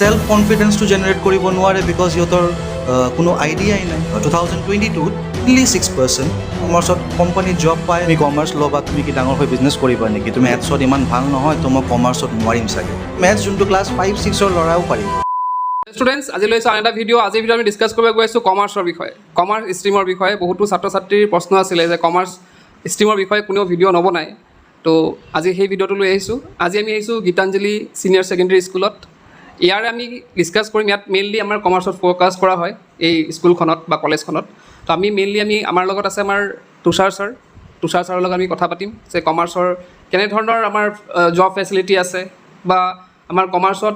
Self কনফিডেন্সটো generate কৰিব নোৱাৰে because সিহঁতৰ কোনো আইডিয়াই নাই 2022 only 6% কমাৰ্চত কোম্পানীত জব পায় তুমি কমাৰ্চ ল'বা তুমি কি ডাঙৰ হৈ বিজনেছ কৰিবা নেকি তুমি মেথছত ইমান ভাল নহয় তো মই কমাৰ্চত নোৱাৰিম চাগে মেথছ যোনটো ক্লাছ 5-6ৰ ল'ৰাও পাৰিব ষ্টুডেণ্টছ আজি লৈছোঁ আন এটা ভিডিঅ' আজিৰ ভিডিঅ' আমি ডিছকাছ কৰিব গৈ আছোঁ কমাৰ্চৰ বিষয়ে কমাৰ্চ ষ্ট্ৰীমৰ বিষয়ে বহুতো ছাত্ৰ ছাত্ৰীৰ প্ৰশ্ন আছিলে যে কমাৰ্চ ষ্ট্ৰীমৰ বিষয়ে কোনেও ভিডিঅ' নবনায় তো আজি সেই ভিডিঅ'টো লৈ আহিছোঁ আজি আমি আহিছোঁ গীতাঞ্জলি ছিনিয়ৰ ছেকেণ্ডেৰী স্কুলত ইয়াৰে আমি ডিছকাছ কৰিম ইয়াত মেইনলি আমাৰ কমাৰ্চত ফ'কাছ কৰা হয় এই স্কুলখনত বা কলেজখনত তো আমি মেইনলি আমাৰ লগত আছে আমাৰ তুষাৰ ছাৰৰ লগত আমি কথা পাতিম যে কমাৰ্চৰ কেনেধৰণৰ আমাৰ জব ফেচিলিটি আছে বা আমাৰ কমাৰ্চত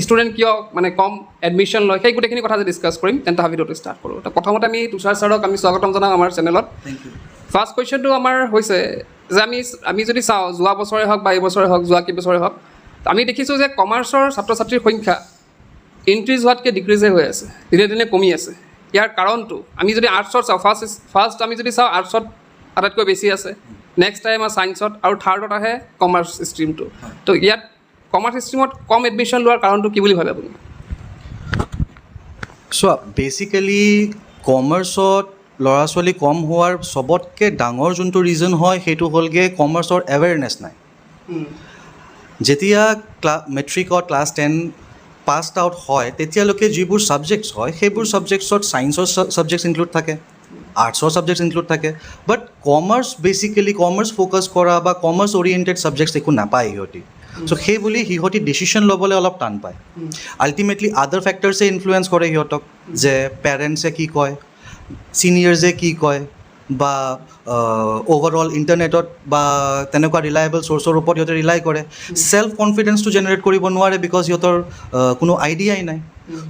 ষ্টুডেণ্ট কিয় মানে কম এডমিশ্যন লয় সেই গোটেইখিনি কথা ডিছকাছ কৰিম তেন্তে ভিডিঅ'টো ষ্টাৰ্ট কৰোঁ তো প্ৰথমতে আমি তুষাৰ ছাৰক আমি স্বাগতম জনাম আমাৰ চেনেলত ফাৰ্ষ্ট কুৱেশ্যনটো আমাৰ হৈছে যে আমি যদি চাওঁ যোৱা বছৰে হওক বা এইবছৰে হওক যোৱা কেইবছৰে হওক আমি দেখিছোঁ যে কমাৰ্চৰ ছাত্ৰ ছাত্ৰীৰ সংখ্যা ইনক্ৰিজ হোৱাতকৈ ডিক্ৰিজে হৈ আছে দিনে দিনে কমি আছে ইয়াৰ কাৰণটো আমি যদি আৰ্টছত চাওঁ ফাৰ্ষ্ট আমি যদি চাওঁ আৰ্টছত আটাইতকৈ বেছি আছে নেক্সট টাইম আমাৰ ছায়েন্সত আৰু থাৰ্ডত আহে কমাৰ্চ ষ্ট্ৰীমটো তো ইয়াত কমাৰ্চ ষ্ট্ৰীমত কম এডমিশ্যন লোৱাৰ কাৰণটো কি বুলি ভাবে আপুনি চোৱা বেচিকেলি কমাৰ্চত ল'ৰা ছোৱালী কম হোৱাৰ চবতকৈ ডাঙৰ যোনটো ৰিজন হয় সেইটো হ'লগৈ কমাৰ্চৰ এৱেৰনেছ নাই যেতিয়া মেট্ৰিকত ক্লাছ 10 পাছড আউট হয় তেতিয়ালৈকে যিবোৰ ছাবজেক্টছ হয় সেইবোৰ ছাবজেক্টছত ছায়েন্সৰ ছাবজেক্টছ ইনক্লুড থাকে আৰ্টছৰ ছাবজেক্টছ ইনক্লুড থাকে বাট কমাৰ্চ বেচিকেলি কমাৰ্চ ফ'কাছ কৰা বা কমাৰ্চ অৰিয়েণ্টেড ছাবজেক্টছ একো নাপায় সিহঁতি চ' সেই বুলি সিহঁতি ডিচিশ্যন ল'বলৈ অলপ টান পায় আল্টিমেটলি আদাৰ ফেক্টৰ্ছে ইনফ্লুৱেঞ্চ কৰে সিহঁতক যে পেৰেণ্টছে কি কয় ছিনিয়ৰ্ছে কি কয় বা অ'ভাৰঅল ইণ্টাৰনেটত বা তেনেকুৱা ৰিলায়েবল চ'ৰ্চৰ ওপৰত সিহঁতে ৰিলাই কৰে ছেল্ফ কনফিডেন্সটো জেনেৰেট কৰিব নোৱাৰে বিকজ সিহঁতৰ কোনো আইডিয়াই নাই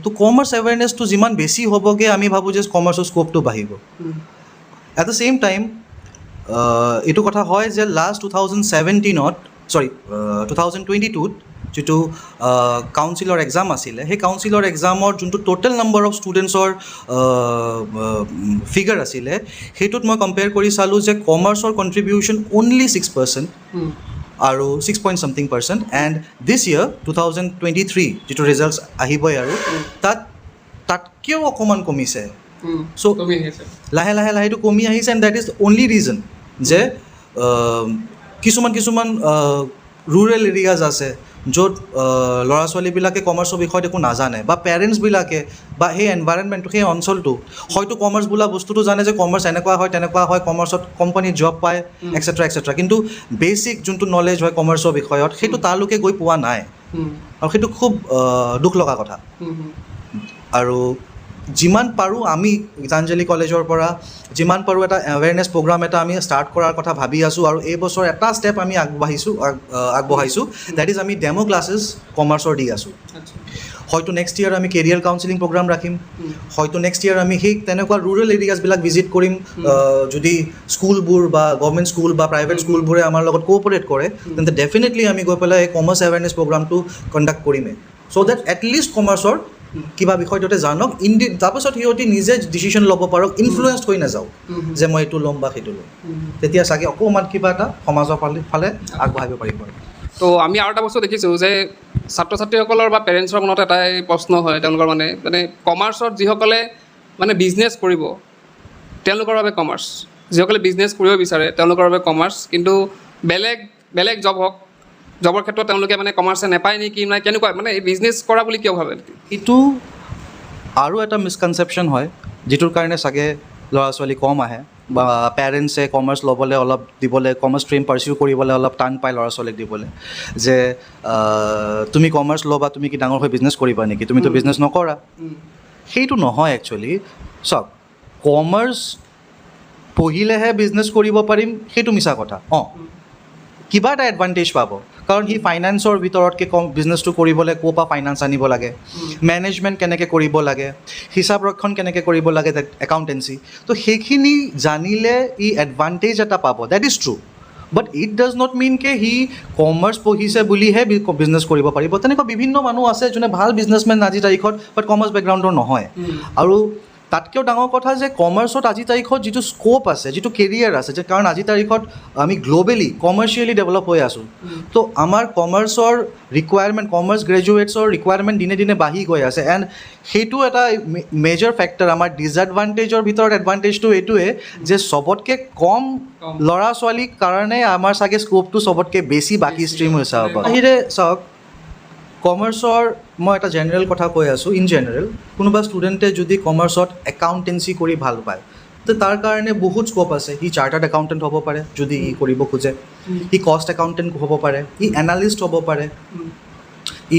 তো কমাৰ্চ এৱেৰনেছটো যিমান বেছি হ'বগৈ আমি ভাবোঁ যে কমাৰ্চৰ স্ক'পটো বাঢ়িব এট দ্য ছেইম টাইম এইটো কথা হয় যে লাষ্ট 2022ত যিটো কাউন্সিলৰ এক্সাম আছিলে সেই কাউন্সিলৰ এক্সামৰ যোনটো টোটেল নাম্বাৰ অফ ষ্টুডেণ্টছৰ ফিগাৰ আছিলে সেইটোত মই কম্পেয়াৰ কৰি চালোঁ যে কমাৰ্চৰ কণ্ট্ৰিবিউশ্যন অনলি 6% আৰু 6.something% এণ্ড দিছ ইয়েৰ 2023 যিটো ৰিজাল্টছ আহিবই আৰু তাতকৈও অকণমান কমিছে চ' লাহে লাহেটো কমি আহিছে and that is only reason যে কিছুমান ৰুৰেল এৰিয়াজ আছে য'ত ল'ৰা ছোৱালীবিলাকে কমাৰ্চৰ বিষয়ত একো নাজানে বা পেৰেণ্টছবিলাকে বা সেই এনভাইৰনমেণ্টটো সেই অঞ্চলটো হয়তো কমাৰ্চ বোলা বস্তুটো জানে যে কমাৰ্চ এনেকুৱা হয় তেনেকুৱা হয় কমাৰ্চত কোম্পানীত জব পায় এক্সেট্ৰা কিন্তু বেচিক যোনটো নলেজ হয় কমাৰ্চৰ বিষয়ত সেইটো তালৈকে গৈ পোৱা নাই আৰু সেইটো খুব দুখ লগা কথা আৰু যিমান পাৰোঁ আমি গীতাঞ্জলি কলেজৰ পৰা যিমান পাৰোঁ এটা এৱেৰনেছ প্ৰগ্ৰাম এটা আমি ষ্টাৰ্ট কৰাৰ কথা ভাবি আছোঁ আৰু এই বছৰ এটা ষ্টেপ আমি আগবঢ়াইছোঁ ডেট ইজ আমি ডেম' ক্লাছেছ কমাৰ্চৰ দি আছোঁ হয়তো নেক্সট ইয়েৰ আমি কেৰিয়াৰ কাউন্সিলিং প্ৰগ্ৰাম ৰাখিম হয়তো নেক্সট ইয়েৰ আমি সেই তেনেকুৱা ৰুৰেল এৰিয়াজবিলাক ভিজিট কৰিম যদি স্কুলবোৰ বা গভৰ্ণমেণ্ট স্কুল বা প্ৰাইভেট স্কুলবোৰে আমাৰ লগত কোঅপাৰেট কৰে তেন্তে ডেফিনেটলি আমি গৈ পেলাই এই কমাৰ্চ এৱেৰনেছ প্ৰগ্ৰামটো কণ্ডাক্ট কৰিমেই চ' ডেট এটলিষ্ট কমাৰ্চৰ কিবা বিষয়টোতে জানক তাৰপাছত সিহঁতি নিজে ডিচিশ্যন ল'ব পাৰক ইনফ্লুৱেঞ্চ হৈ নাযাওক যে মই এইটো ল'ম বা সেইটো ল'ম তেতিয়া চাগে অকণমান কিবা এটা সমাজৰ ফালে আগবঢ়াব পাৰিব তো আমি আৰু এটা বস্তু দেখিছোঁ যে ছাত্ৰ ছাত্ৰীসকলৰ বা পেৰেণ্টছৰ মনত এটাই প্ৰশ্ন হয় তেওঁলোকৰ মানে কমাৰ্চত যিসকলে মানে বিজনেছ কৰিব তেওঁলোকৰ বাবে কমাৰ্চ যিসকলে বিজনেছ কৰিব বিচাৰে তেওঁলোকৰ বাবে কমাৰ্চ কিন্তু বেলেগ জব হওক জবৰ ক্ষেত্ৰত তেওঁলোকে মানে কমাৰ্চে নাপায় নেকি মানে কেনেকুৱা মানে এই বিজনেছ কৰা বুলি কিয় ভাবে এইটো আৰু এটা মিছকনচেপশ্যন হয় যিটোৰ কাৰণে চাগে ল'ৰা ছোৱালী কম আহে বা পেৰেণ্টছে কমাৰ্চ ল'বলৈ অলপ দিবলৈ কমাৰ্চ ষ্ট্ৰীম পাৰ্চিউ কৰিবলৈ অলপ টান পায় ল'ৰা ছোৱালীক দিবলৈ যে তুমি কমাৰ্চ ল'বা তুমি কি ডাঙৰ হৈ বিজনেছ কৰিবা নেকি তুমিতো বিজনেছ নকৰা সেইটো নহয় একচুৱেলি চাওক কমাৰ্চ পঢ়িলেহে বিজনেছ কৰিব পাৰিম সেইটো মিছা কথা কিবা এটা এডভান্টেজ পাব কাৰণ সি ফাইনেন্সৰ ভিতৰতকৈ কম বিজনেছটো কৰিবলৈ ক'ৰ পৰা ফাইনেন্স আনিব লাগে মেনেজমেণ্ট কেনেকৈ কৰিব লাগে হিচাপ ৰক্ষণ কেনেকৈ কৰিব লাগে একাউণ্টেঞ্চি তো সেইখিনি জানিলে ই এডভান্টেজ এটা পাব that is true but it does not mean কে সি কমাৰ্চ পঢ়িছে বুলিহে বিজনেছ কৰিব পাৰিব তেনেকুৱা বিভিন্ন মানুহ আছে যোনে ভাল বিজনেছমেন আজিৰ তাৰিখত বাট কমাৰ্চ বেকগ্ৰাউণ্ডৰ নহয় আৰু তাতকৈও ডাঙৰ কথা যে কমাৰ্চত আজিৰ তাৰিখত যিটো স্ক'প আছে, যিটো কেৰিয়াৰ আছে, যে কাৰণ আজিৰ তাৰিখত আমি গ্ল'বেলি কমাৰ্চিয়েলি ডেভেলপ হৈ আছোঁ, তো আমাৰ কমাৰ্চৰ ৰিকুৱাৰমেণ্ট, কমাৰ্চ গ্ৰেজুৱেটছৰ ৰিকুৱাৰমেণ্ট দিনে দিনে বাঢ়ি গৈ আছে। এণ্ড সেইটো এটা মেজৰ ফেক্টৰ। আমাৰ ডিজএডভান্টেজৰ ভিতৰত এডভান্টেজটো এইটোৱে যে চবতকৈ কম ল'ৰা ছোৱালীৰ কাৰণে আমাৰ চাগে স্ক'পটো চবতকৈ বেছি বাকী ষ্ট্ৰীম হৈছে। বাহিৰে চাওক, কমাৰ্চৰ মই এটা জেনেৰেল কথা কৈ আছোঁ, ইন জেনেৰেল কোনোবা ষ্টুডেণ্টে যদি কমাৰ্চত একাউণ্টেঞ্চি কৰি ভাল পায়, তো তাৰ কাৰণে বহুত স্ক'প আছে। সি চাৰ্টাৰ্ড একাউণ্টেণ্ট হ'ব পাৰে যদি ই কৰিব খোজে, সি কষ্ট একাউণ্টেণ্ট হ'ব পাৰে, ই এনালিষ্ট হ'ব পাৰে,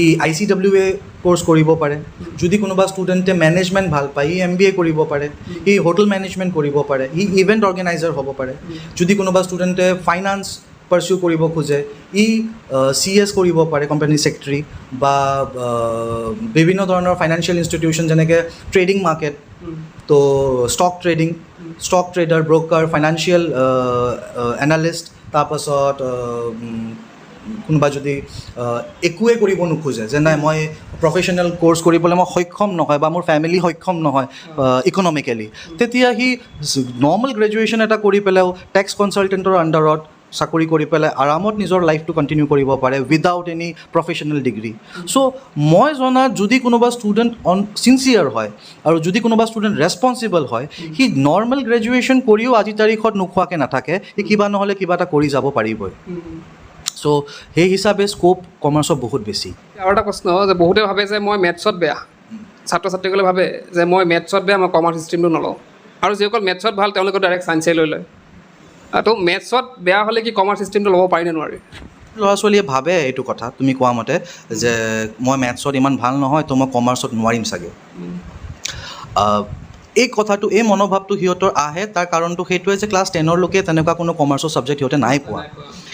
ই ICWA কোৰ্চ কৰিব পাৰে। যদি কোনোবা ষ্টুডেণ্টে মেনেজমেণ্ট ভাল পায়, ই MBA কৰিব পাৰে, ই হোটেল মেনেজমেণ্ট কৰিব পাৰে, ই ইভেণ্ট অৰ্গেনাইজাৰ হ'ব পাৰে। যদি কোনোবা ষ্টুডেণ্টে ফাইনেন্স পাৰ্চিউ কৰিব খোজে, ই CS কৰিব পাৰে, কোম্পানী ছেক্ৰেটাৰী, বা বিভিন্ন ধৰণৰ ফাইনেন্সিয়েল ইনষ্টিটিউশ্যন যেনেকৈ ট্ৰেডিং মাৰ্কেট, তো stock trading, stock trader, broker, financial analyst. তাৰপাছত কোনোবা যদি একোৱে কৰিব নোখোজে, যে নাই মই প্ৰফেশ্যনেল কোৰ্চ কৰিবলৈ মই সক্ষম নহয় বা মোৰ ফেমিলি সক্ষম নহয় ইকনমিকেলি, তেতিয়া সি নৰ্মেল গ্ৰেজুৱেশ্যন এটা কৰি পেলাইও টেক্স কনচালটেণ্টৰ আণ্ডাৰত চাকৰি কৰি পেলাই আৰামত নিজৰ লাইফটো কণ্টিনিউ কৰিব পাৰে উইদাউট এনি প্ৰফেশ্যনেল ডিগ্ৰী। চ' মই জনাত যদি কোনোবা ষ্টুডেণ্ট চিনচিয়াৰ হয় আৰু যদি কোনোবা ষ্টুডেণ্ট ৰেছপনচিবল হয়, সি নৰ্মেল গ্ৰেজুৱেশ্যন কৰিও আজিৰ তাৰিখত নোখোৱাকৈ নাথাকে, সি কিবা নহ'লে কিবা এটা কৰি যাব পাৰিবই। চ' সেই হিচাপে স্ক'প কমাৰ্চত বহুত বেছি। আৰু এটা প্ৰশ্ন যে বহুতে ভাবে যে মই মেথছত বেয়া, ছাত্ৰ ছাত্ৰীসকলে ভাবে যে মই মেথছত বেয়া, মই কমাৰ্চ ষ্ট্ৰীমটো নলওঁ, আৰু যিসকল মেথছত ভাল তেওঁলোকে ডাইৰেক্ট ছায়েন্সে লৈ লয়। তো মেথছত বেয়া হ'লে কি কমাৰ্চ ষ্ট্ৰীমটো ল'ব পাৰি নে নোৱাৰি? ল'ৰা ছোৱালীয়ে ভাবে এইটো কথা তুমি কোৱা মতে যে মই মেথছত ইমান ভাল নহয়, তো মই কমাৰ্চত নোৱাৰিম চাগে। এই কথাটো, এই মনোভাৱটো সিহঁতৰ আহে, তাৰ কাৰণটো সেইটোৱে যে ক্লাছ 10লৈকে তেনেকুৱা কোনো কমাৰ্চৰ ছাবজেক্ট সিহঁতে নাই পোৱা,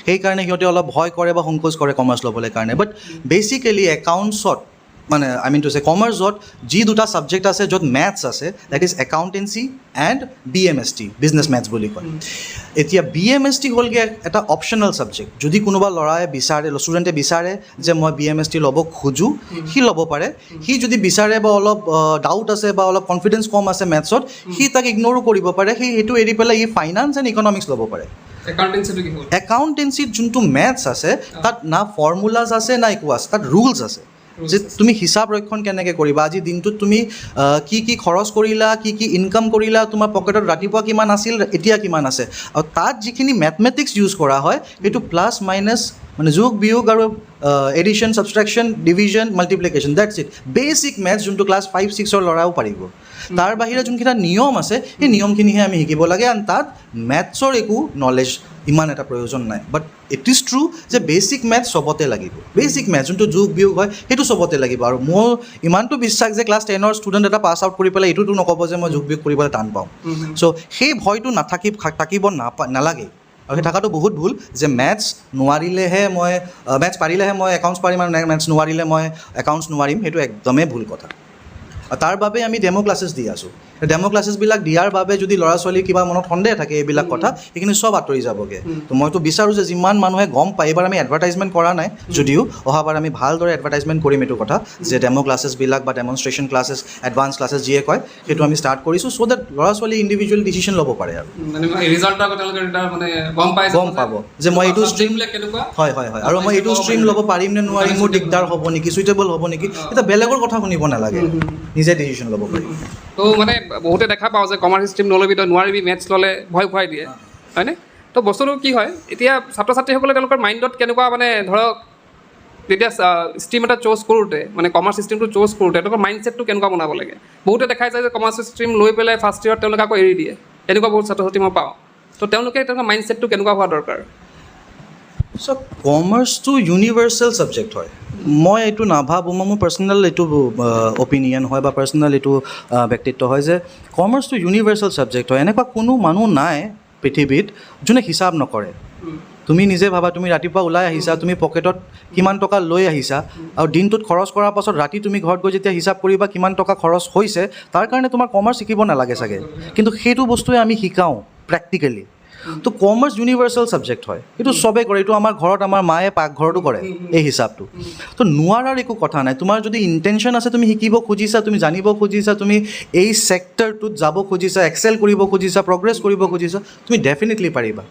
সেইকাৰণে সিহঁতে অলপ ভয় কৰে বা সংকোচ কৰে কমাৰ্চ ল'বলৈ কাৰণে। বাট বেচিকেলি একাউণ্টছত মানে টু চে কমাৰ্চত যি দুটা ছাবজেক্ট আছে য'ত মেথছ আছে, that is accountancy and BMST, business maths বুলি কয়। এতিয়া BMST হ'লগৈ এটা অপশ্যনেল ছাবজেক্ট। যদি কোনোবা ষ্টুডেণ্টে বিচাৰে যে মই BMST ল'ব খোজোঁ, সি ল'ব পাৰে। সি যদি বিচাৰে বা অলপ ডাউট আছে বা অলপ কনফিডেঞ্চ কম আছে মেথছত, সি তাক ইগন'ৰো কৰিব পাৰে, সি সেইটো এৰি পেলাই ই ফাইনেন্স এণ্ড ইকনমিক্স ল'ব পাৰে। একাউণ্টেঞ্চিত যোনটো মেথছ আছে তাত না ফৰ্মুলাজ আছে না একো আছে, তাত ৰুলছ আছে যে তুমি হিচাপ ৰক্ষণ কেনেকৈ কৰিবা, আজি দিনটোত তুমি কি কি খৰচ কৰিলা, কি কি ইনকাম কৰিলা, তোমাৰ পকেটত ৰাতিপুৱা কিমান আছিল, এতিয়া কিমান আছে। আৰু তাত যিখিনি মেথমেটিক্স ইউজ কৰা হয় সেইটো প্লাছ মাইনাছ মানে যোগ বিয়োগ আৰু addition, subtraction, division, multiplication, that's it. Basic maths যোনটো ক্লাছ 5-6ৰ ল'ৰাও পাৰিব। তাৰ বাহিৰে যোনকেইটা নিয়ম আছে সেই নিয়মখিনিহে আমি শিকিব লাগে। আৰু তাত মেথছৰ একো নলেজ ইমান এটা প্ৰয়োজন নাই। বাট ইট ইজ ট্ৰু যে বেচিক মেথছ চবতে লাগিব। বেচিক মেথছ যোনটো যোগ বিয়োগ হয় সেইটো চবতে লাগিব। আৰু মোৰ ইমানটো বিশ্বাস যে ক্লাছ 10ৰ ষ্টুডেণ্ট এটা পাছ আউট কৰি পেলাই এইটোতো নক'ব যে মই যোগ বিয়োগ কৰিবলৈ টান পাওঁ। চ' সেই ভয়টো থাকিব নালাগে। আৰু সেই থকাটো বহুত ভুল যে মেথছ পাৰিলেহে মই একাউণ্টছ পাৰিম আৰু মেথছ নোৱাৰিলে মই একাউণ্টছ নোৱাৰিম, সেইটো একদমেই ভুল কথা। তাৰ বাবে আমি ডেম' ক্লাছেছ দি আছোঁ। ডেম' ক্লাছেছবিলাক দিয়াৰ বাবে যদি ল'ৰা ছোৱালীৰ কিবা মনত সন্দেহ থাকে এইবিলাক কথা, সেইখিনি চব আঁতৰি যাবগৈ। তো মইতো বিচাৰোঁ যে যিমান মানুহে গম পায়, এইবাৰ আমি এডভাৰটাইজমেণ্ট কৰা নাই যদিও অহাবাৰ আমি ভালদৰে এডভাৰটাইজমেণ্ট কৰিম এইটো কথা যে ডেম' ক্লাছেছবিলাক বা ডেমনষ্ট্ৰেশ্যন ক্লাছেছ, এডভান্স ক্লাছেছ যিয়ে কয় সেইটো আমি ষ্টাৰ্ট কৰিছোঁ, চ' ডেট ল'ৰা ছোৱালী ইণ্ডিভিজুৱেল ডিচিশ্যন ল'ব পাৰে আৰু গম পাব যে মই এইটো ষ্ট্ৰীম হয় আৰু মই এইটো ষ্ট্ৰীম ল'ব পাৰিম নে নোৱাৰিম, মোৰ দিগদাৰ হ'ব নেকি, চুইটেবল হ'ব নেকি, এতিয়া বেলেগৰ কথা শুনিব নালাগে, নিজে ডিচিশ্যন ল'ব পাৰিম। তো মানে বহুতে দেখা পাওঁ যে কমাৰ্চ ষ্ট্ৰীম নল'বি, তই নোৱাৰিবি, মেথছ ল'লে ভয় খুৱাই দিয়ে, হয়নে? তো বস্তুটো কি হয়, এতিয়া ছাত্ৰ ছাত্ৰীসকলে তেওঁলোকৰ মাইণ্ডত কেনেকুৱা মানে ধৰক যেতিয়া ষ্ট্ৰীম এটা চুজ কৰোঁতে, মানে কমাৰ্চ ষ্ট্ৰীমটো চুজ কৰোঁতে তেওঁলোকৰ মাইণ্ডছেটটো কেনেকুৱা বনাব লাগে? বহুতে দেখাই যায় যে কমাৰ্চ ষ্ট্ৰীম লৈ পেলাই ফাৰ্ষ্ট ইয়েৰত তেওঁলোকে আকৌ এৰি দিয়ে, এনেকুৱা বহুত ছাত্ৰ ছাত্ৰী মই পাওঁ। তো তেওঁলোকে তেওঁলোকৰ মাইণ্ডছেটটো কেনেকুৱা হোৱা দৰকাৰ? চ' কমাৰ্চটো ইউনিভাৰ্চেল ছাবজেক্ট হয়। মই এইটো নাভাবোঁ, মোৰ পাৰ্চনেল এইটো অপিনিয়ন হয় বা পাৰ্চনেল এইটো ব্যক্তিত্ব হয় যে কমাৰ্চটো ইউনিভাৰ্চেল ছাবজেক্ট হয়। এনেকুৱা কোনো মানুহ নাই পৃথিৱীত যোনে হিচাপ নকৰে। তুমি নিজে ভাবা, তুমি ৰাতিপুৱা ওলাই আহিছা, তুমি পকেটত কিমান টকা লৈ আহিছা, আৰু দিনটোত খৰচ কৰাৰ পাছত ৰাতি তুমি ঘৰত গৈ যেতিয়া হিচাপ কৰিবা কিমান টকা খৰচ হৈছে, তাৰ কাৰণে তোমাৰ কমাৰ্চ শিকিব নালাগে চাগে, কিন্তু সেইটো বস্তুৱে আমি শিকাওঁ প্ৰেক্টিকেলি। তো কমাৰ্চ ইউনিভাৰ্চেল ছাবজেক্ট হয়, এইটো চবেই কৰে, এইটো আমাৰ ঘৰত আমাৰ মায়ে পাকঘৰতো কৰে এই হিচাপটো। তো নোৱাৰাৰ একো কথা নাই, তোমাৰ যদি ইণ্টেনশ্যন আছে, তুমি শিকিব খুজিছা, তুমি জানিব খুজিছা, তুমি এই ছেক্টৰটোত যাব খুজিছা, এক্সেল কৰিব খুজিছা, প্ৰগ্ৰেছ কৰিব খুজিছা, তুমি ডেফিনেটলি পাৰিবা।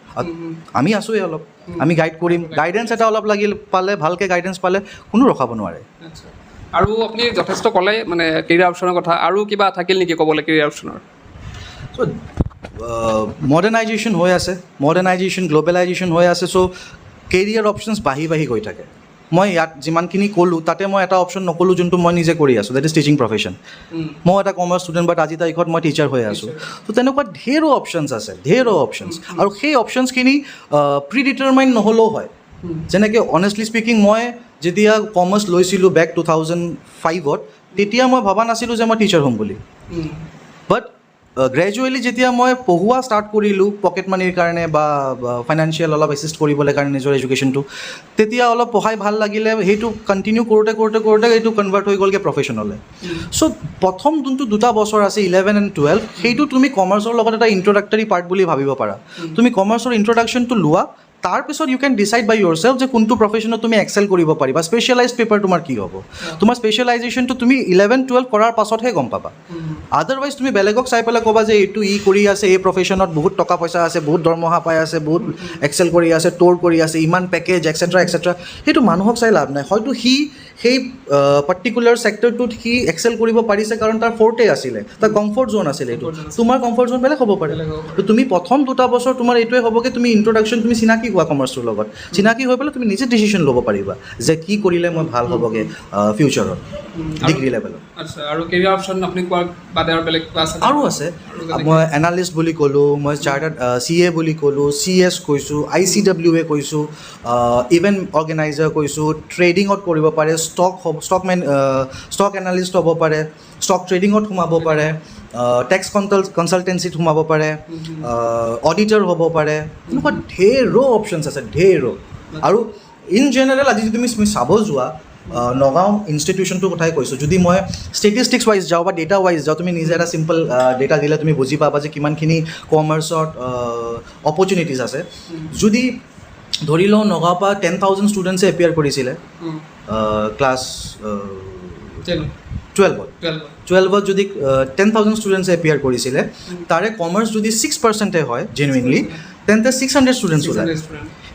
আমি আছোঁৱেই অলপ, আমি গাইড কৰিম, গাইডেঞ্চ এটা অলপ পালে, ভালকৈ গাইডেঞ্চ পালে কোনো ৰখাব নোৱাৰে। আৰু আপুনি যথেষ্ট ক'লে মানে কেৰিয়াৰ অপশ্যনৰ কথা, আৰু কিবা থাকিল নেকি ক'বলৈ কেৰিয়াৰ অপশ্যনৰ? চ' মডাৰ্ণাইজেশ্যন হৈ আছে, গ্ল'বেলাইজেশ্যন হৈ আছে, চ' কেৰিয়াৰ অপশ্যনছ বাঢ়ি গৈ থাকে। মই ইয়াত যিমানখিনি ক'লোঁ তাতে মই এটা অপশ্যন নক'লোঁ যোনটো মই নিজে কৰি আছোঁ, ডেট ইজ টিচিং প্ৰফেশ্যন। মই এটা কমাৰ্চ ষ্টুডেণ্ট, বাট আজি তাৰিখত মই টিচাৰ হৈ আছোঁ। ত' তেনেকুৱা ঢেৰো অপশ্যনছ আছে, আৰু সেই অপশ্যনছখিনি প্ৰি ডিটাৰমাইন নহ'লেও হয়। যেনেকৈ অনেষ্টলি স্পিকিং, মই যেতিয়া কমাৰ্চ লৈছিলোঁ বেক 2005-ত, তেতিয়া মই ভবা নাছিলোঁ যে মই টিচাৰ হ'ম বুলি। বাট গ্ৰেজুৱেলি যেতিয়া মই পঢ়োৱা ষ্টাৰ্ট কৰিলোঁ পকেট মানিৰ কাৰণে বা ফাইনেন্সিয়েল অলপ এছিষ্ট কৰিবলৈ কাৰণে নিজৰ এডুকেশ্যনটো, তেতিয়া অলপ পঢ়াই ভাল লাগিলে, সেইটো কণ্টিনিউ কৰোঁতে এইটো কনভাৰ্ট হৈ গ'লগৈ প্ৰফেশ্যনলৈ। চ' প্ৰথম যোনটো 2 বছৰ আছে 11 and 12, সেইটো তুমি কমাৰ্চৰ লগত এটা ইণ্ট্ৰডাক্টৰী পাৰ্ট বুলি ভাবিব পাৰা। তুমি কমাৰ্চৰ ইণ্ট্ৰডাকশ্যনটো লোৱা, তাৰপিছত ইউ কেন ডিচাইড বাই ইয়ৰ চেল্ফ যে কোনটো প্ৰফেশ্যনত তুমি এক্সেল কৰিব পাৰিবা, স্পেচিয়েলাইজ পেপাৰ তোমাৰ কি হ'ব। তোমাৰ স্পেচিয়েলাইজেশ্যনটো তুমি 11-12 কৰাৰ পাছতহে গম পাবা। আদাৰৱাইজ তুমি বেলেগক চাই পেলাই ক'বা যে এইটো কৰি আছে, এই প্ৰফেশ্যনত বহুত টকা পইচা আছে, বহুত দৰমহা পাই আছে, বহুত এক্সেল কৰি আছে, ট'ৰ কৰি আছে, ইমান পেকেজ এক্সেট্ৰা, সেইটো মানুহক চাই লাভ নাই। হয়তো সি সেই পাৰ্টিকুলাৰ ছেক্টৰটোত সি এক্সেল কৰিব পাৰিছে কাৰণ তাৰ ফৰ্টে আছিলে, তাৰ কমফৰ্ট জ'ন আছিলে। এইটো তোমাৰ কমফৰ্ট জ'ন বেলেগ হ'ব পাৰে। তো তুমি প্ৰথম 2 বছৰ তোমাৰ এইটোৱে হ'বগৈ, তুমি ইণ্ট্ৰডাকশ্যন, তুমি চিনাকি হোৱা কমাৰ্চটোৰ লগত, চিনাকি হৈ পেলাই তুমি নিজে ডিচিশ্যন ল'ব পাৰিবা যে কি কৰিলে মই ভাল হ'বগৈ ফিউচাৰত ডিগ্ৰী লেভেলত। আচ্ছা, আৰু কেৰিয়াৰ অপশ্যন আপুনি কোৱাৰ বাদে আৰু বেলেগ আছে? আৰু আছে, মই এনালিষ্ট বুলি ক'লোঁ, মই চাৰ্টাৰ্ড CA বুলি ক'লোঁ, CS কৈছোঁ, ICWA কৈছোঁ, ইভেণ্ট অৰ্গেনাইজাৰ কৈছোঁ, ট্ৰেডিঙত কৰিব পাৰে, ষ্টক এনালিষ্ট হ'ব পাৰে, ষ্টক ট্ৰেডিঙত সোমাব পাৰে, টেক্স কনচালটেঞ্চিত সোমাব পাৰে, অডিটৰ হ'ব পাৰে, এনেকুৱা ঢেৰো অপশ্যনছ আছে, ঢেৰো। আৰু ইন জেনেৰেল আজি যদি তুমি চাব যোৱা, নগাঁও ইনষ্টিটিউশ্যনটোৰ কথাই কৈছোঁ, যদি মই ষ্টেটিষ্টিক্স ৱাইজ যাওঁ বা ডেটা ৱাইজ যাওঁ, তুমি নিজে এটা চিম্পল ডেটা দিলে তুমি বুজি পাবা যে কিমানখিনি কমাৰ্চত অপৰচুনিটিজ আছে। যদি ধৰি লওঁ নগাঁৱৰ পৰা 10,000 ষ্টুডেণ্টছে এপিয়াৰ কৰিছিলে ক্লাছ 12ত যদি 10,000 ষ্টুডেণ্টছে এপিয়াৰ কৰিছিলে, তাৰে কমাৰ্চ যদি 6% হয় জেনুইনলি, তেন্তে 600 ষ্টুডেণ্টছ ওলায়।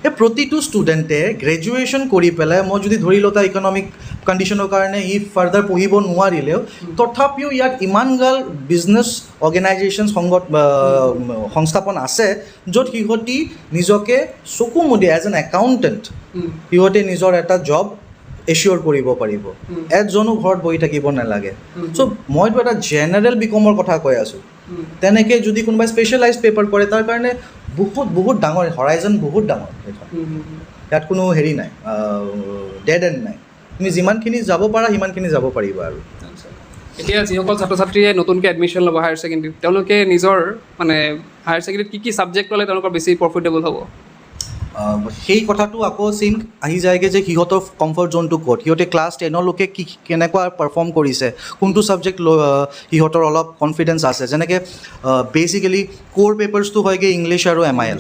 এই প্ৰতিটো ষ্টুডেণ্টে গ্ৰেজুৱেশ্যন কৰি পেলাই, মই যদি ধৰি লওঁ তাৰ ইকনমিক কণ্ডিশ্যনৰ কাৰণে ই ফাৰ্ডাৰ পঢ়িব নোৱাৰিলেও, তথাপিও ইয়াত ইমানগাল বিজনেছ অৰ্গেনাইজেশ্যন সংস্থাপন আছে য'ত সিহঁতি নিজকে চকু মুদি এজ এন একাউণ্টেণ্ট সিহঁতে নিজৰ এটা জব এচিয়'ৰ কৰিব পাৰিব, এজনো ঘৰত বহি থাকিব নালাগে। চ' মইতো এটা জেনেৰেল বিকমৰ কথা কৈ আছোঁ। তেনেকৈ যদি কোনোবাই স্পেচিয়েলাইজ পেপাৰ কৰে, তাৰ কাৰণে বহুত ডাঙৰ হৰাইজন, বহুত ডাঙৰ। ইয়াত কোনো হেৰি নাই, ডেড এণ্ড নাই, তুমি যিমানখিনি যাব পাৰা সিমানখিনি যাব পাৰিবা। আৰু এতিয়া যিসকল ছাত্ৰ ছাত্ৰীয়ে নতুনকৈ এডমিশ্যন ল'ব হায়াৰ ছেকেণ্ডেৰীত, তেওঁলোকে নিজৰ মানে হায়াৰ ছেকেণ্ডেৰীত কি ছাবজেক্ট ল'লে তেওঁলোকৰ বেছি প্ৰফিটেবল হ'ব? সেই কথাটো আকৌ চিন আহি যায়গৈ যে সিহঁতৰ কমফৰ্ট জ'নটো ক'ত, সিহঁতে ক্লাছ 10লৈকে কেনেকুৱা পাৰফৰ্ম কৰিছে, কোনটো ছাবজেক্ট সিহঁতৰ অলপ কনফিডেঞ্চ আছে। যেনেকৈ বেচিকেলি ক'ৰ পেপাৰ্ছটো হয়গৈ ইংলিছ আৰু MIL।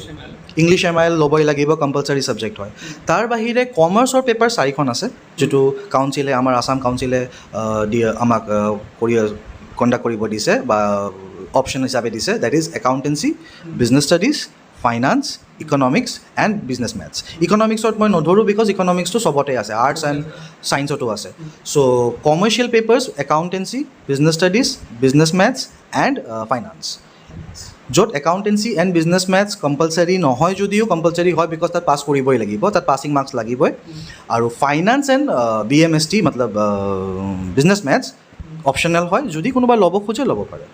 ইংলিছ MIL ল'বই লাগিব, কম্পালচাৰী ছাবজেক্ট হয়। তাৰ বাহিৰে কমাৰ্চৰ পেপাৰ 4খন আছে, যিটো কাউন্সিলে, আমাৰ আছাম কাউন্সিলে আমাক কণ্ডাক্ট কৰিব দিছে বা অপশ্যন হিচাপে দিছে। That is accountancy, business studies, finance, economics and business maths. ইকনমিক্সত মই নধৰোঁ বিকজ ইকনমিক্সটো চবতে আছে, আৰ্টছ এণ্ড ছায়েন্সতো আছে। So' commercial papers accountancy, business studies, business maths and finance, য'ত accountancy and business maths compulsory নহয় যদিও কম্পালচাৰী হয় বিকজ তাত পাছ কৰিবই লাগিব, তাত পাছিং মাৰ্কছ লাগিবই। আৰু ফাইনেন্স এণ্ড BMST মতলব বিজনেছ মেথছ অপশ্যনেল হয়, যদি কোনোবাই ল'ব খোজে ল'ব পাৰে।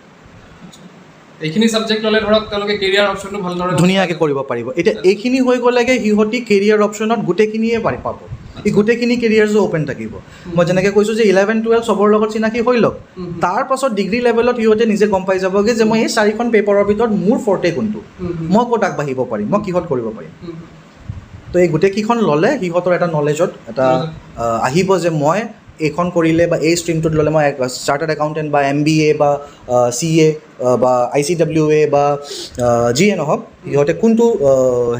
এইখিনি ছাবজেক্ট ল'লে ধৰক তেওঁলোকে কেৰিয়াৰ অপশ্যনটো ভালদৰে ধুনীয়াকৈ কৰিব পাৰিব। এতিয়া এইখিনি হৈ গ'লেগে সিহঁতি কেৰিয়াৰ অপশ্যনত গোটেইখিনিয়ে পাব, এই গোটেইখিনি কেৰিয়াৰ্ছো অ'পেন থাকিব। মই যেনেকৈ কৈছোঁ যে 11-12 চবৰ লগত চিনাকি হৈ লওক, তাৰপাছত ডিগ্ৰী লেভেলত সিহঁতে নিজে গম পাই যাবগৈ যে মই এই 4খন পেপাৰৰ ভিতৰত মোৰ ফৰ্টে কোনটো, মই ক'ত আগবাঢ়িব পাৰিম, মই কিহত কৰিব পাৰিম। তো এই গোটেইকেইখন ল'লে সিহঁতৰ এটা নলেজত এটা আহিব যে মই এইখন কৰিলে বা এই ষ্ট্ৰীমটোত ল'লে মই চাৰ্টাৰ্ড একাউণ্টেণ্ট বা MBA বা CA বা ICWA বা যিয়ে নহওক সিহঁতে কোনটো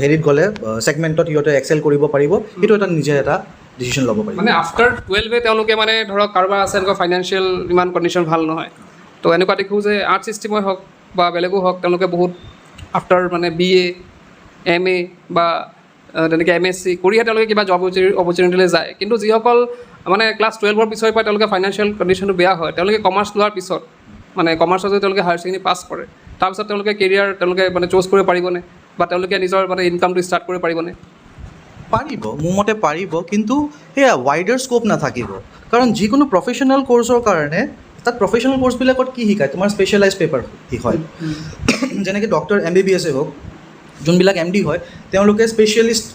হেৰিত গ'লে ছেগমেণ্টত সিহঁতে এক্সেল কৰিব পাৰিব সেইটো এটা নিজে এটা ডিচিশ্যন ল'ব পাৰিব। মানে আফটাৰ 12 তেওঁলোকে মানে ধৰক কাৰোবাৰ আছে এনেকুৱা ফাইনেন্সিয়েল ইমান কণ্ডিশ্যন ভাল নহয়, তো এনেকুৱা দেখোঁ যে আৰ্ট ছিষ্টেমেই হওক বা বেলেগো হওক তেওঁলোকে বহুত আফটাৰ মানে BA MA বা তেনেকৈ MSc কৰিহে তেওঁলোকে কিবা জব অপৰচুনিটিলৈ যায়। কিন্তু যিসকল মানে ক্লাছ 12ৰ পিছৰ পৰা তেওঁলোকে ফাইনেন্সিয়েল কণ্ডিশ্যনটো বেয়া হয়, তেওঁলোকে কমাৰ্চ লোৱাৰ পিছত মানে কমাৰ্চত যদি তেওঁলোকে হায়াৰ ছেকেণ্ডেৰী পাছ কৰে তাৰপিছত তেওঁলোকে কেৰিয়াৰ তেওঁলোকে মানে চুজ কৰিব পাৰিবনে বা তেওঁলোকে নিজৰ মানে ইনকামটো ষ্টাৰ্ট কৰিব পাৰিবনে? পাৰিব, মোৰ মতে পাৰিব, কিন্তু সেয়া ৱাইডাৰ স্ক'প নাথাকিব। কাৰণ যিকোনো প্ৰফেশ্যনেল ক'ৰ্চৰ কাৰণে তাত প্ৰফেশ্যনেল ক'ৰ্চবিলাকত কি শিকায়, তোমাৰ স্পেচিয়েলাইজ পেপাৰ শিকায়। যেনেকৈ ডক্টৰ MBBS হওক, যোনবিলাক MD হয় তেওঁলোকে স্পেচিয়েলিষ্ট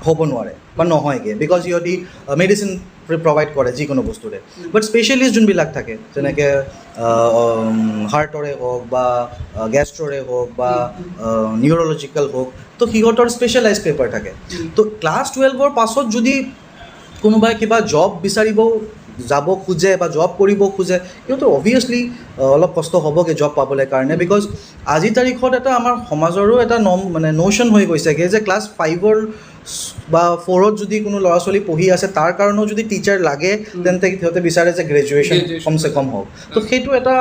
হ'ব নোৱাৰে বা নহয়গৈ, বিকজ সিহঁতি মেডিচিন প্ৰভাইড কৰে যিকোনো বস্তুৰে। বাট স্পেচিয়েলিষ্ট যোনবিলাক থাকে যেনেকৈ হাৰ্টৰে হওক বা গেষ্ট্ৰৰে হওক বা নিউৰলজিকেল হওক, তো সিহঁতৰ স্পেচিয়েলাইজ পেপাৰ থাকে। তো ক্লাছ 12ৰ পাছত যদি কোনোবাই কিবা জব বিচাৰিব যাব খোজে বা জব কৰিব খোজে, সিহঁতৰ অভিয়াছলি অলপ কষ্ট হ'বগৈ জব পাবলৈ কাৰণে, বিকজ আজিৰ তাৰিখত এটা আমাৰ সমাজৰো এটা মানে ন'শ্যন হৈ গৈছেগৈ যে ক্লাছ 5 বা 4 যদি কোনো ল'ৰা ছোৱালী পঢ়ি আছে তাৰ কাৰণেও যদি টিচাৰ লাগে তেন্তে সিহঁতে বিচাৰে যে গ্ৰেজুৱেশ্যন কমচে কম হওক। তো সেইটো এটা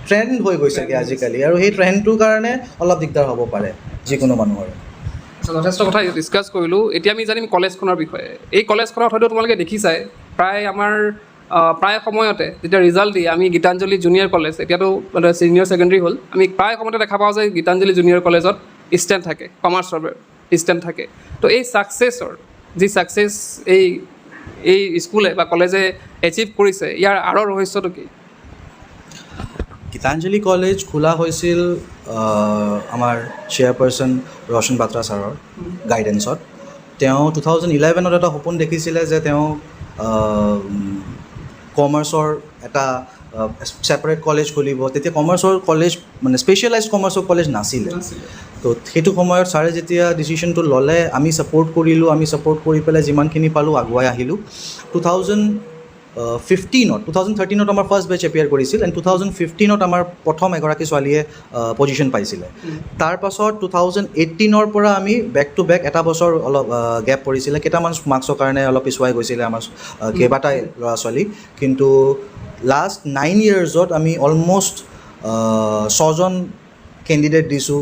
ট্ৰেণ্ড হৈ গৈছেগৈ আজিকালি, আৰু সেই ট্ৰেণ্ডটোৰ কাৰণে অলপ দিগদাৰ হ'ব পাৰে যিকোনো মানুহৰ। যথেষ্ট কথা ডিছকাছ কৰিলোঁ। এতিয়া আমি জানিম কলেজখনৰ বিষয়ে। এই কলেজখনত হয়তো তোমালোকে দেখিছাই প্ৰায় আমাৰ প্ৰায় সময়তে যেতিয়া ৰিজাল্ট দিয়ে, আমি গীতাঞ্জলি জুনিয়ৰ কলেজ, এতিয়াতো মানে ছিনিয়ৰ ছেকেণ্ডেৰী হ'ল, আমি প্ৰায় সময়তে দেখা পাওঁ যে গীতাঞ্জলি জুনিয়ৰ কলেজত ষ্টেণ্ড থাকে, কমাৰ্চৰ ষ্টেণ্ড থাকে। তো এই ছাকচেছৰ যি ছাকচেছ এই স্কুলে বা কলেজে এচিভ কৰিছে, ইয়াৰ আঁৰৰ ৰহস্যটো কি? গীতাঞ্জলি কলেজ খোলা হৈছিল আমাৰ চেয়াৰপাৰ্চন ৰৌশন বাত্ৰা ছাৰৰ গাইডেঞ্চত। তেওঁ 2011ত এটা সপোন দেখিছিলে যে তেওঁ কমাৰ্চৰ এটা ছেপাৰেট কলেজ খুলিব। তেতিয়া কমাৰ্চৰ কলেজ মানে স্পেচিয়েলাইজ কমাৰ্চৰ কলেজ নাছিলে। তো সেইটো সময়ত ছাৰে যেতিয়া ডিচিশ্যনটো ল'লে আমি ছাপোৰ্ট কৰিলোঁ, আমি ছাপোৰ্ট কৰি পেলাই যিমানখিনি পালোঁ আগুৱাই আহিলোঁ। 2013ত আমাৰ ফাৰ্ষ্ট বেচ এপিয়াৰ কৰিছিল, এণ্ড 2015ত আমাৰ প্ৰথম এগৰাকী ছোৱালীয়ে পজিশ্যন পাইছিলে। তাৰপাছত 2018ৰ পৰা আমি বেক টু বেক এটা বছৰ অলপ গেপ পৰিছিলে, কেইটামান মাৰ্কছৰ কাৰণে অলপ পিছুৱাই গৈছিলে আমাৰ কেইবাটাই ল'ৰা ছোৱালী, কিন্তু লাষ্ট 9 yearsত আমি অলম'ষ্ট 6জন কেণ্ডিডেট দিছোঁ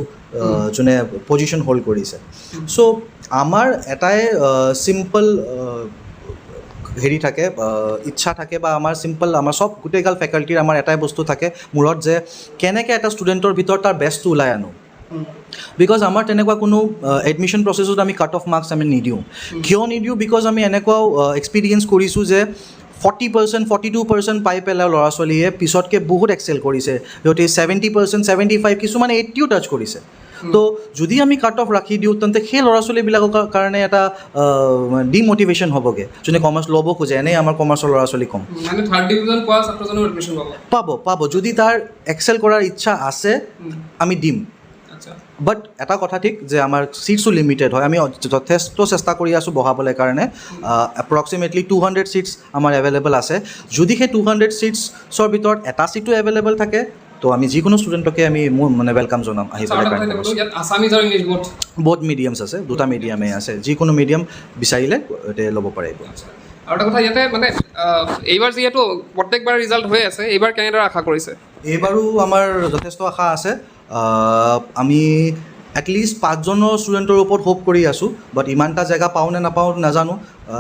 যোনে পজিশ্যন হোল্ড কৰিছে। চ' আমাৰ এটাই চিম্পল হেৰি থাকে, ইচ্ছা থাকে, বা আমাৰ চিম্পল আমাৰ চব গোটেইগাল ফেকাল্টিৰ আমাৰ এটাই বস্তু থাকে মূৰত, যে কেনেকৈ এটা ষ্টুডেণ্টৰ ভিতৰত তাৰ বেষ্টটো ওলাই আনো। বিকজ আমাৰ তেনেকুৱা কোনো এডমিশ্যন প্ৰচেছত আমি কাট অফ মাৰ্কছ আমি নিদিওঁ। কিয় নিদিওঁ? বিকজ আমি এনেকুৱাও এক্সপিৰিয়েঞ্চ কৰিছোঁ যে 40%, 42% পাই পেলাই ল'ৰা ছোৱালীয়ে পিছতকৈ বহুত এক্সেল কৰিছে। সিহঁতে 70%, 75, কিছুমানে 80ও টাচ কৰিছে। তো যদি আমি কাট অফ ৰাখি দিওঁ তেন্তে সেই ল'ৰা ছোৱালীবিলাকৰ কাৰণে এটা ডিম'টিভেশ্যন হ'বগৈ, যোনে কমাৰ্চ ল'ব খোজে। এনেই আমাৰ কমাৰ্চৰ ল'ৰা ছোৱালী কম মানে 3rd ডিভিজন পোৱা ছাত্ৰজনেও এডমিশ্যন পাব। যদি তাৰ এক্সেল কৰাৰ ইচ্ছা আছে আমি দিম। বাট এটা কথা ঠিক যে আমাৰ ছিটছো লিমিটেড হয়। আমি যথেষ্ট চেষ্টা কৰি আছোঁ বঢ়াবলৈ কাৰণে। এপ্ৰক্সিমেটলি 200 ছিটছ আমাৰ এভেইলেবল আছে। যদি সেই 200 ছিটছৰ ভিতৰত এটা ছিটো এভেইলেবল থাকে তো আমি যিকোনো ষ্টুডেণ্টকে আমি মানে ৱেলকাম জনাম আহি পেলাই কাৰণে। বহুত মিডিয়ামছ আছে, 2টা মিডিয়ামেই আছে, যিকোনো মিডিয়াম বিচাৰিলে ল'ব পাৰিব। আৰু এটা কথা ইয়াতে মানে এইবাৰ যিহেতু প্ৰত্যেকবাৰ ৰিজাল্ট হৈ আছে, এইবাৰ কেনেদৰে আশা কৰিছে? এইবাৰো আমাৰ যথেষ্ট আশা আছে। আমি এটলিষ্ট 5জনৰ ষ্টুডেণ্টৰ ওপৰত হোপ কৰি আছোঁ, বাট ইমানটা জেগা পাওঁ নে নাপাওঁ নাজানো।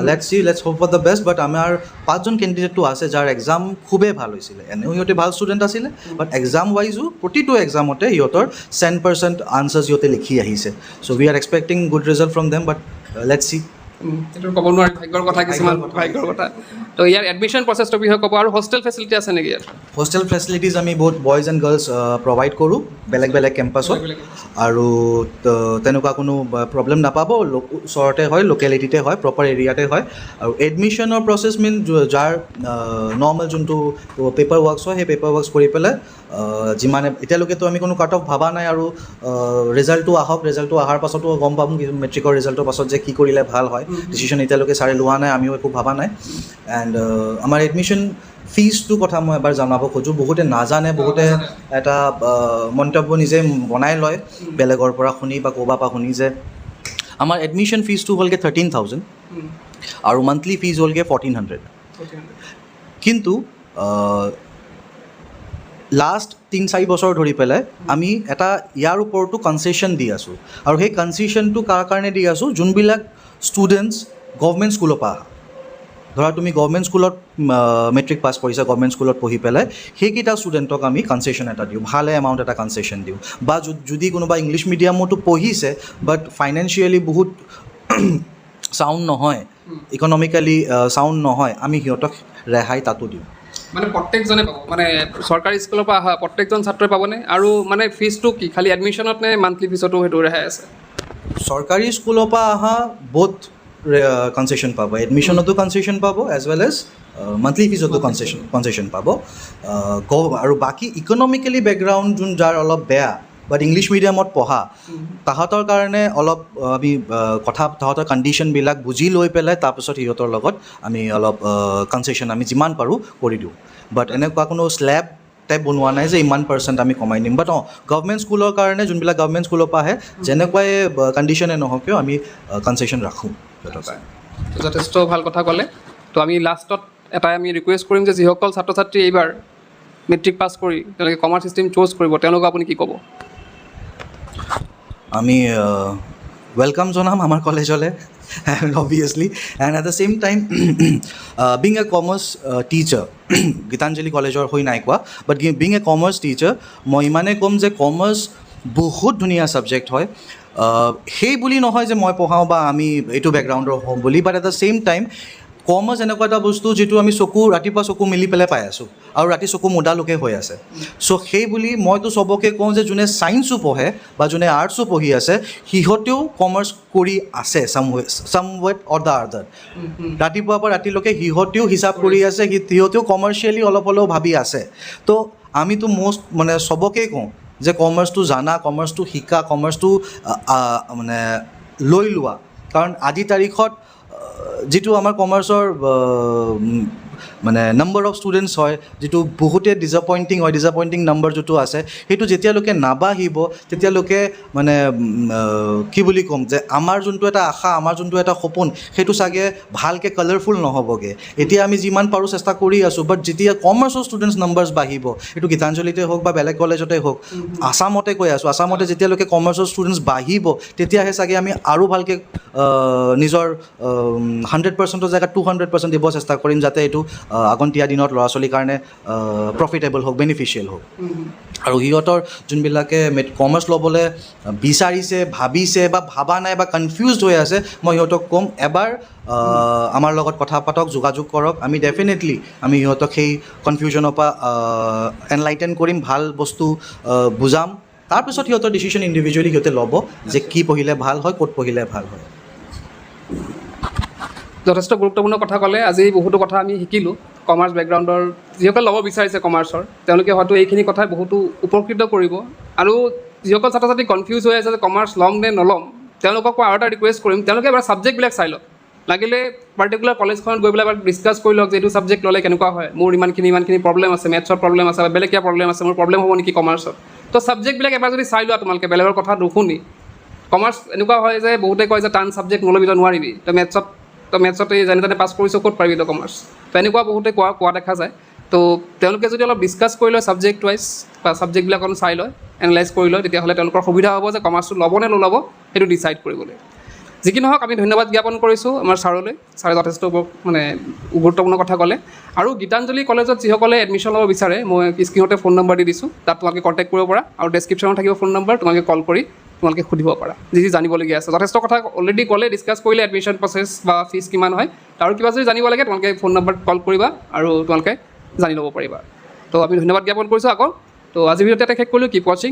Let's hope for the best. But আমাৰ 5জন কেণ্ডিডেটটো আছে যাৰ এক্সাম খুবেই ভাল হৈছিলে। এনেও সিহঁতে ভাল ষ্টুডেণ্ট আছিলে, বাট এক্সাম ৱাইজো প্ৰতিটো এক্সামতে সিহঁতৰ 100% আনচাৰ্ছ সিহঁতে লিখি আহিছে। So' we are expecting good result from them, but let's see. এইটো ক'ব নোৱাৰি, ভাগ্যৰ কথা, কিছুমান ভাগ্যৰ কথা। তো ইয়াৰ এডমিশ্যন প্ৰচেছটোৰ বিষয়ে ক'ব। আৰু হোষ্টেল ফেচিলিটি আছে নেকি ইয়াত? হোষ্টেল ফেচিলিটিজ আমি বহুত বইজ এণ্ড গাৰ্লছ প্ৰভাইড কৰোঁ বেলেগ বেলেগ কেম্পাছত, আৰু তেনেকুৱা কোনো প্ৰব্লেম নাপাব। ওচৰতে হয়, লোকেলিটিতে হয়, প্ৰপাৰ এৰিয়াতে হয়। আৰু এডমিশ্যনৰ প্ৰচেছ মিন যাৰ নৰ্মেল যোনটো পেপাৰ ৱৰ্কছ হয় সেই পেপাৰ ৱৰ্কছ কৰি পেলাই যিমানে এতিয়ালৈকেতো আমি কোনো কাট অফ ভবা নাই, আৰু ৰিজাল্টটো আহক, ৰিজাল্টটো অহাৰ পাছতো গম পাম মেট্ৰিকৰ ৰিজাল্টৰ পাছত যে কি কৰিলে ভাল হয়। ডিচিশ্যন এতিয়ালৈকে ছাৰে লোৱা নাই, আমিও একো ভবা নাই। এণ্ড আমাৰ এডমিশ্যন ফিজটোৰ কথা মই এবাৰ জনাব খোজোঁ। বহুতে নাজানে, বহুতে এটা মন্তব্য নিজে বনাই লয় বেলেগৰ পৰা শুনি বা ক'ৰবাৰ পৰা শুনি যে আমাৰ এডমিশ্যন ফিজটো হ'লগৈ 13,000 আৰু মান্থলি ফিজ হ'লগৈ 1,400। কিন্তু লাষ্ট 3-4 বছৰ ধৰি পেলাই আমি এটা ইয়াৰ ওপৰতো কনচেশ্যন দি আছোঁ, আৰু সেই কনচেশ্যনটো কাৰ কাৰণে দি আছোঁ, যোনবিলাক ষ্টুডেণ্টছ গভমেণ্ট স্কুলৰ পৰা আহা। ধৰা তুমি গভমেণ্ট স্কুলত মেট্ৰিক পাছ কৰিছা, গভমেণ্ট স্কুলত পঢ়ি পেলাই সেইকেইটা ষ্টুডেণ্টক আমি কনচেশ্যন এটা দিওঁ, ভালে এমাউণ্ট এটা কনচেশ্যন দিওঁ। বা যদি কোনোবা ইংলিছ মিডিয়ামতো পঢ়িছে বাট ফাইনেন্সিয়েলি বহুত চাউণ্ড নহয়, ইকনমিকেলি চাউণ্ড নহয়, আমি সিহঁতক ৰেহাই তাতো দিওঁ। মানে প্ৰত্যেকজনে পাব, মানে চৰকাৰী স্কুলৰ পৰা অহা প্ৰত্যেকজন ছাত্ৰই পাবনে? আৰু মানে ফিজটো কি খালি এডমিশ্যনত নে মান্থলি ফিজতো সেইটো ৰেহাই আছে? চৰকাৰী স্কুলৰ পৰা অহা বহুত কনচেশ্যন পাব, এডমিশ্যনতো কনচেশ্যন পাব এজ ৱেল এজ মান্থলি ফিজতো কনচেশ্যন পাব। আৰু বাকী ইকনমিকেলি বেকগ্ৰাউণ্ড যোন যাৰ অলপ বেয়া বাট ইংলিছ মিডিয়ামত পঢ়া, তাহাঁতৰ কাৰণে অলপ আমি তাহাঁতৰ কণ্ডিশ্যনবিলাক বুজি লৈ পেলাই তাৰপিছত সিহঁতৰ লগত আমি অলপ কনচেশ্যন আমি যিমান পাৰোঁ কৰি দিওঁ। বাট এনেকুৱা কোনো স্লেব টাইপ বনোৱা নাই যে ইমান % আমি কমাই দিম। বাট গভমেণ্ট স্কুলৰ কাৰণে যোনবিলাক গভমেণ্ট স্কুলৰ পৰা আহে যেনেকুৱাই কণ্ডিশ্যনে নহওক কিয় আমি কনচেশ্যন ৰাখোঁ সিহঁতৰ কাৰণে। যথেষ্ট ভাল কথা ক'লে। তো আমি লাষ্টত এটাই আমি ৰিকুৱেষ্ট কৰিম যে যিসকল ছাত্ৰ ছাত্ৰী এইবাৰ মেট্ৰিক পাছ কৰি তেওঁলোকে কমাৰ্চ ষ্ট্ৰীম চুজ কৰিব, তেওঁলোকক আপুনি কি ক'ব? আমি ৱেলকাম জনাম আমাৰ কলেজলৈ obviously, and at the same time being A commerce teacher, Gitanjali কলেজৰ হৈ নাই কোৱা, বাট বিং এ কমাৰ্চ টিচাৰ মই ইমানেই ক'ম যে কমাৰ্চ বহুত ধুনীয়া ছাবজেক্ট হয়। সেই বুলি নহয় যে মই পঢ়াওঁ বা আমি এইটো বেকগ্ৰাউণ্ডৰ হওঁ বুলি, but at the same time commerce এনেকুৱা এটা বস্তু যিটো আমি ৰাতিপুৱা চকু মেলি পেলাই পাই আছোঁ আৰু ৰাতি চকু মুদালোকে হৈ আছে। চ' সেই বুলি মইতো চবকে কওঁ যে যোনে ছায়েন্সো পঢ়ে বা যোনে আৰ্টছো পঢ়ি আছে সিহঁতেও কমাৰ্চ কৰি আছে চামৱেট অৰ দ্য আদাৰ। ৰাতিপুৱাৰ পৰা ৰাতিলৈকে সিহঁতেও হিচাপ কৰি আছে, সিহঁতেও কমাৰ্চিয়েলি অলপ হ'লেও ভাবি আছে। তো আমিতো মানে চবকেই কওঁ যে কমাৰ্চটো জানা, কমাৰ্চটো শিকা, কমাৰ্চটো মানে লৈ লোৱা। কাৰণ আজিৰ তাৰিখত যিটো আমাৰ কমাৰ্চৰ মানে নম্বৰ অফ ষ্টুডেণ্টছ হয়, যিটো বহুতে ডিছএপইণ্টিং নম্বৰ যিটো আছে, সেইটো যেতিয়ালৈকে নাবাঢ়িব তেতিয়ালৈকে মানে কি বুলি ক'ম যে আমাৰ যোনটো এটা আশা, আমাৰ যোনটো এটা সপোন, সেইটো চাগে ভালকৈ কালাৰফুল নহ'বগৈ। এতিয়া আমি যিমান পাৰোঁ চেষ্টা কৰি আছোঁ, বাট যেতিয়া কমাৰ্চৰ ষ্টুডেণ্টছ নাম্বাৰ্ছ বাঢ়িব, এইটো গীতাঞ্জলিতে হওক বা বেলেগ কলেজতে হওক, আছামতে কৈ আছোঁ, আছামতে যেতিয়ালৈকে কমাৰ্চৰ ষ্টুডেণ্টছ বাঢ়িব তেতিয়াহে চাগে আমি আৰু ভালকৈ নিজৰ 100%ৰ জেগাত 200% দিব চেষ্টা কৰিম, যাতে এইটো আগন্তীয়া দিনত ল'ৰা ছোৱালীৰ কাৰণে প্ৰফিটেবল হওক, বেনিফিচিয়েল হওক। আৰু সিহঁতৰ যোনবিলাকে কমাৰ্চ ল'বলৈ বিচাৰিছে, ভাবিছে বা ভাবা নাই বা কনফিউজড হৈ আছে, মই সিহঁতক ক'ম এবাৰ আমাৰ লগত কথা পাতক, যোগাযোগ কৰক। আমি ডেফিনেটলি আমি সিহঁতক সেই কনফিউজনৰ পৰা এনলাইটেন কৰিম, ভাল বস্তু বুজাম। তাৰপিছত সিহঁতৰ ডিচিশ্যন ইণ্ডিভিজুৱেলি সিহঁতে ল'ব যে কি পঢ়িলে ভাল হয়, ক'ত পঢ়িলে ভাল হয়। যথেষ্ট গুৰুত্বপূৰ্ণ কথা ক'লে। আজি বহুতো কথা আমি শিকিলোঁ কমাৰ্চ বেকগ্ৰাউণ্ডৰ যিসকলে ল'ব বিচাৰিছে কমাৰ্চৰ, তেওঁলোকে হয়তো এইখিনি কথাই বহুতো উপকৃত কৰিব। আৰু যিসকল ছাত্ৰ ছাত্ৰী কনফিউজ হৈ আছে যে কমাৰ্চ ল'ম নে নল'ম, তেওঁলোকক মই আৰু এটা ৰিকুৱেষ্ট কৰিম, তেওঁলোকে এবাৰ ছাবজেক্টবিলাক চাই লওক। লাগিলে পাৰ্টিকুলাৰ কলেজখনত গৈ পেলাই এবাৰ ডিছকাছ কৰি লওক যে এইটো ছাবজেক্ট ল'লে কেনেকুৱা হয়, মোৰ ইমানখিনি প্ৰব্লেম আছে, মেথছৰ প্ৰব্লেম আছে বা বেলেগ কিবা প্ৰব্লেম আছে, মোৰ প্ৰব্লেম হ'ব নেকি কমাৰ্চত। তো ছাবজেক্টবিলাক এবাৰ যদি চাই লোৱা তোমালোকে বেলেগৰ কথা নুশুনি। কমাৰ্চ এনেকুৱা হয় যে বহুতে কয় যে টান ছাবজেক্ট নল'বি, তই নোৱাৰিবি, তই মেথছতে যেনে তেনে পাছ কৰিছ, ক'ত পাৰিবি তই কমাৰ্চ। তো এনেকুৱা বহুতে কোৱা দেখা যায়। তো তেওঁলোকে যদি অলপ ডিছকাছ কৰি লয় ছাবজেক্ট ৱাইজ বা ছাবজেক্টবিলাক অলপ চাই লয়, এনালাইজ কৰি লয়, তেতিয়াহ'লে তেওঁলোকৰ সুবিধা হ'ব যে কমাৰ্চটো ল'ব নে নল'ব সেইটো ডিচাইড কৰিবলৈ। যি কি নহওক আমি ধন্যবাদ জ্ঞাপন কৰিছোঁ আমাৰ ছাৰলৈ। ছাৰে যথেষ্ট মানে গুৰুত্বপূৰ্ণ কথা ক'লে। আৰু গীতাঞ্জলি কলেজত যিসকলে এডমিশ্যন ল'ব বিচাৰে, মই স্ক্ৰীণতে ফোন নম্বৰ দি দিছোঁ, তাত তোমালোকে কণ্টেক্ট কৰিব পাৰা। আৰু ডেছক্ৰিপশ্যনত থাকিব ফোন নম্বৰ, তোমালোকে কল কৰি তোমালোকে সুধিব পাৰা যি জানিবলগীয়া আছে। যথেষ্ট কথা অলৰেডি ক'লে, ডিছকাছ কৰিলে এডমিশ্যন প্ৰচেছ বা ফিজ কিমান হয়। আৰু কিবা যদি জানিব লাগে তোমালোকে ফোন নম্বৰত কল কৰিবা আৰু তোমালোকে জানি ল'ব পাৰিবা। তো আমি ধন্যবাদ জ্ঞাপন কৰিছোঁ আকৌ। তো আজিৰ ভিডিঅ'তে শেষ কৰিলোঁ। কিপ ৱাচিং।